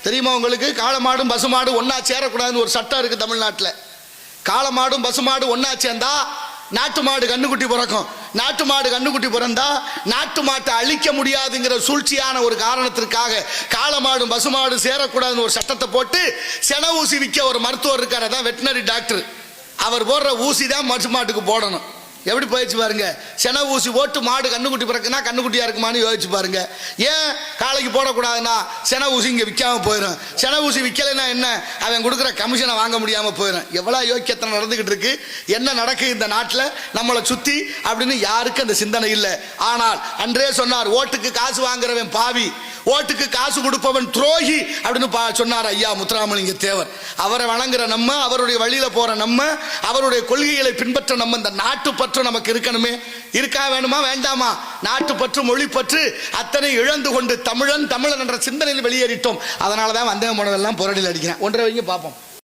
தெரியுமா உங்களுக்கு? காளமாடும் பசுமாடு ஒன்னா சேரக்கூடாதுன்னு ஒரு சட்டம் இருக்கு தமிழ்நாட்டில். காளமாடும் பசுமாடு ஒன்னா சேர்ந்தா நாட்டு மாடு கண்ணுக்குட்டி பிறக்கும். நாட்டு மாடு கண்ணுக்குட்டி பிறந்தா நாட்டு மாட்டை அழிக்க முடியாதுங்கிற சூழ்ச்சியான ஒரு காரணத்திற்காக காளமாடும் பசுமாடு சேரக்கூடாதுன்னு ஒரு சட்டத்தை போட்டு சென ஊசி விற்க ஒரு மருத்துவர் இருக்காரு, அதான் வெட்டினரி டாக்டர். அவர் போடுற ஊசி தான் பசுமாட்டுக்கு போடணும். எப்படி போயிடுச்சு பாருங்க. சென ஊசி போட்டு மாடு கண்ணுக்குட்டி பிறக்குன்னா கண்ணுக்குட்டியா இருக்குமான்னு யோசிச்சு பாருங்க. ஏன் காளைக்கு போடக்கூடாதுன்னா சென ஊசி இங்கே விற்காம போயிடும். சென ஊசி விற்கலைன்னா என்ன, அவன் கொடுக்குற கமிஷனை வாங்க முடியாம போயிடும். எவ்வளோ யோக்கியத்தனை நடந்துகிட்டு இருக்கு, என்ன நடக்குது இந்த நாட்டில் நம்மளை சுற்றி அப்படின்னு யாருக்கும் அந்த சிந்தனை இல்லை. ஆனால் அன்றே சொன்னார், ஓட்டுக்கு காசு வாங்குறவன் பாவி, ஓட்டுக்கு காசு கொடுப்பவன் துரோகி அப்படின்னு சொன்னார் ஐயா முத்துராமலிங்க தேவர். அவரை வணங்குற நம்ம, அவருடைய வழியில போற நம்ம, அவருடைய கொள்கைகளை பின்பற்ற நம்ம, இந்த நாட்டு பற்று நமக்கு இருக்கணுமே. இருக்கா வேணுமா வேண்டாமா? நாட்டு பற்று மொழி பற்று அத்தனை இழந்து கொண்டு தமிழன் தமிழன் என்ற சிந்தனையில் வெளியேறிட்டோம். அதனாலதான் வந்தவன் எல்லாம் புரடியில் அடிக்கிறேன். ஒன்றரை வைங்க பார்ப்போம்.